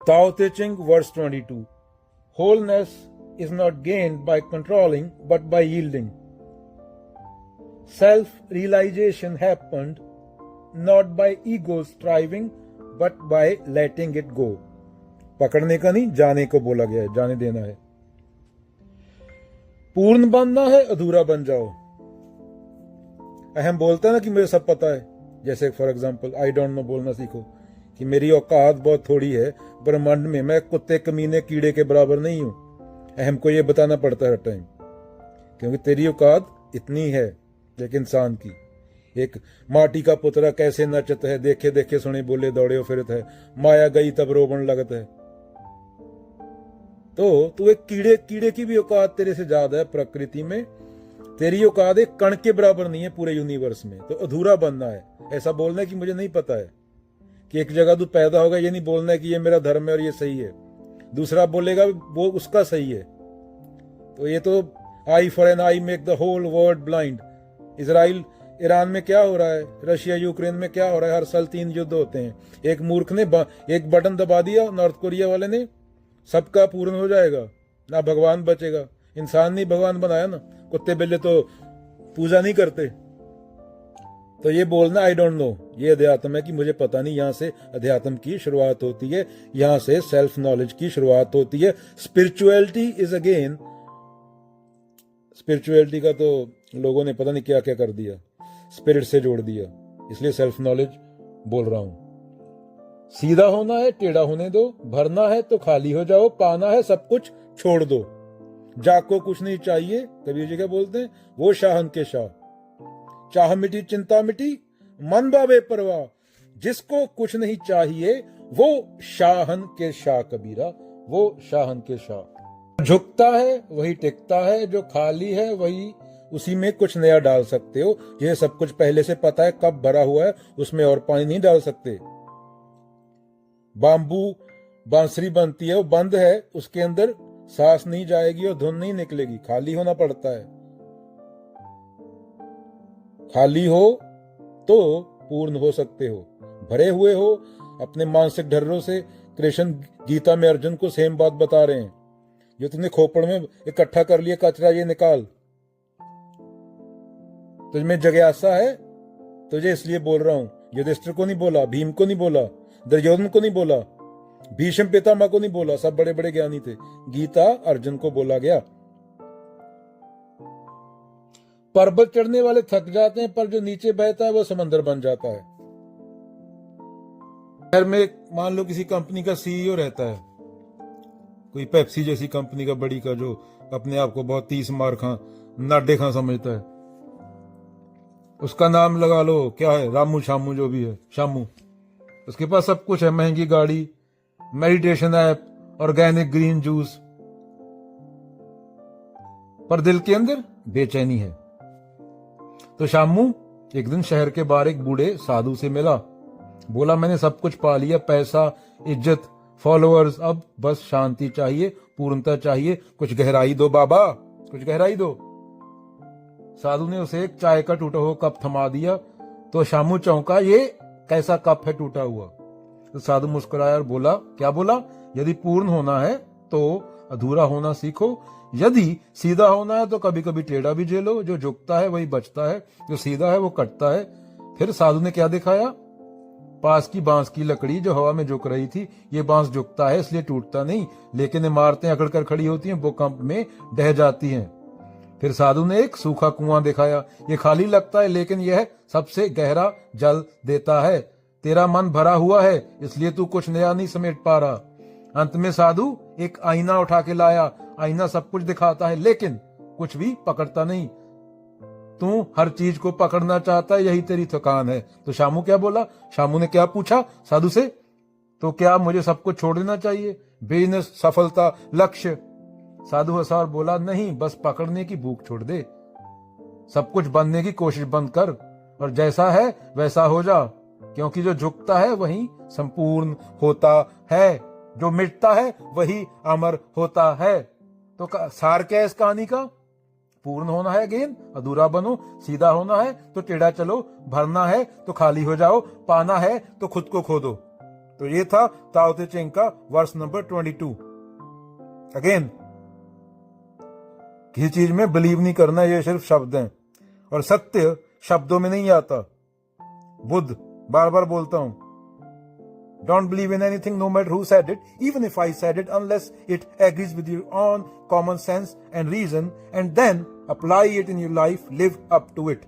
Tao Te Ching, verse 22. Wholeness is not gained by controlling, but by yielding. Self-realization happened not by ego striving, but by letting it go. पकड़ने का नहीं, जाने को बोला गया है, जाने देना है. पूर्ण बनना है, अधूरा बन जाओ. अहम बोलता है ना कि मुझे सब पता है. जैसे for example I don't know बोलना सीखो कि मेरी औकात बहुत थोड़ी है ब्रह्मांड में, मैं कुत्ते कमीने कीड़े के बराबर नहीं हूं. अहम को यह बताना पड़ता है हर टाइम, क्योंकि तेरी औकात इतनी है एक इंसान की. एक माटी का पुतरा कैसे नचत है, देखे देखे सुने बोले दौड़े फिरत है, माया गई तब रोबन लगत है. तो तू एक कीड़े की भी औकात तेरे से ज्यादा है प्रकृति में. तेरी औकात एक कण के बराबर नहीं है पूरे यूनिवर्स में. तो अधूरा बनना है. ऐसा बोलना है कि मुझे नहीं पता है कि एक जगह तू पैदा होगा, ये नहीं बोलना है कि ये मेरा धर्म है और ये सही है. दूसरा बोलेगा वो उसका सही है. तो ये तो eye for an eye make the whole world blind. Israel Iran में क्या हो रहा है, रशिया यूक्रेन में क्या हो रहा है, हर साल 3 युद्ध होते हैं. एक मूर्ख ने एक बटन दबा दिया, नॉर्थ कोरिया वाले ने, सबका पूर्ण हो जाएगा, ना भगवान बचेगा. इंसान नहीं भगवान बनाया ना, कुत्ते बिल्ले तो पूजा नहीं करते. तो ये बोलना आई डोंट नो, ये अध्यात्म है कि मुझे पता नहीं. यहां से अध्यात्म की शुरुआत होती है, यहां से सेल्फ नॉलेज की शुरुआत होती है. स्पिरिचुअलिटी इज अगेन, स्पिरिचुअलिटी का तो लोगों ने पता नहीं क्या क्या कर दिया, स्पिरिट से जोड़ दिया. इसलिए सेल्फ नॉलेज बोल रहा हूं. सीधा होना है, टेढ़ा होने दो. भरना है तो खाली हो जाओ. पाना है सब कुछ छोड़ दो. जाको कुछ नहीं चाहिए, कबीर जी क्या बोलते हैं, वो शाहन के शाह. चाह मिटी चिंता मिटी, मन बाबे परवाह. जिसको कुछ नहीं चाहिए वो शाहन के शाह. कबीरा वो शाहन के शाह. झुकता है वही टिकता है, जो खाली है वही उसी में कुछ नया डाल सकते हो. ये सब कुछ पहले से पता है कब भरा हुआ है, उसमें और पानी नहीं डाल सकते. बांबू बांसुरी बनती है, वो बंद है, उसके अंदर सांस नहीं जाएगी और धुन नहीं निकलेगी. खाली होना पड़ता है. खाली हो तो पूर्ण हो सकते हो. भरे हुए हो अपने मानसिक ढर्रों से. कृष्ण गीता में अर्जुन को सेम बात बता रहे हैं. जो तुमने खोपड़ में इकट्ठा कर लिया कचरा, ये निकाल. तुझमें जिज्ञासा है, तुझे इसलिए बोल रहा हूं. युधिष्ठिर को नहीं बोला, भीम को नहीं बोला, दुर्योधन को नहीं बोला, भीष्म पितामह को नहीं बोला, सब बड़े बड़े ज्ञानी थे. गीता अर्जुन को बोला गया. पर्वत चढ़ने वाले थक जाते हैं, पर जो नीचे बहता है वो समंदर बन जाता है. शहर में मान लो किसी कंपनी का सीईओ रहता है, कोई पेप्सी जैसी कंपनी का बड़ी का, जो अपने आप को बहुत 30 मार खां नाडे खां समझता है. उसका नाम लगा लो क्या है, रामू शामू, जो भी है शामू. उसके पास सब कुछ है, महंगी गाड़ी, meditation app, organic green juice, पर दिल के अंदर बेचैनी है. तो शामू एक दिन शहर के बाहर एक बूढ़े साधु से मिला. बोला मैंने सब कुछ पा लिया, पैसा, इज्जत, फॉलोअर्स, अब बस शांति चाहिए, पूर्णता चाहिए. कुछ गहराई दो बाबा, कुछ गहराई दो. साधु ने उसे एक चाय का टूटा हुआ कप थमा दिया. तो शामू चौंका, ये कैसा कप है टूटा हुआ. तो साधु मुस्कुराया और बोला, क्या बोला, यदि पूर्ण होना है तो अधूरा होना सीखो. यदि सीधा होना है तो कभी कभी टेढ़ा भी झेलो. जो झुकता है वही बचता है, जो सीधा है वो कटता है. फिर साधु ने क्या दिखाया, पास की बांस की लकड़ी जो हवा में झुक रही थी. ये बांस झुकता है इसलिए टूटता नहीं, लेकिन इमारतें अकड़ कर खड़ी होती हैं, भूकंप में ढह जाती हैं. फिर साधु ने एक सूखा कुआं दिखाया. ये खाली लगता है लेकिन यह सबसे गहरा जल देता है. तेरा मन भरा हुआ है इसलिए तू कुछ नया नहीं समेट पा रहा. अंत में साधु एक आईना उठा के लाया. आईना सब कुछ दिखाता है लेकिन कुछ भी पकड़ता नहीं. तू हर चीज को पकड़ना चाहता है, यही तेरी थकान है. तो शामू क्या बोला, शामू ने क्या पूछा साधु से, तो क्या मुझे सब कुछ छोड़ देना चाहिए, बिजनेस, सफलता, लक्ष्य. साधु हंसा और बोला, नहीं, बस पकड़ने की भूख छोड़ दे. सब कुछ बनने की कोशिश बंद कर और जैसा है वैसा हो जा. क्योंकि जो झुकता है वही संपूर्ण होता है, जो मिटता है वही अमर होता है. तो सार क्या है इस कहानी का, पूर्ण होना है अगेन, अधूरा बनो. सीधा होना है तो टेढ़ा चलो. भरना है तो खाली हो जाओ. पाना है तो खुद को खो दो. तो ये था ताओ ते चिंग का वर्स नंबर 22। अगेन, किसी चीज में बिलीव नहीं करना, ये सिर्फ शब्द हैं और सत्य शब्दों में नहीं आता। बुद्ध बार बार बोलता हूं, don't believe in anything no matter who said it, even if I said it, unless it agrees with your own common sense and reason, and then apply it in your life, live up to it.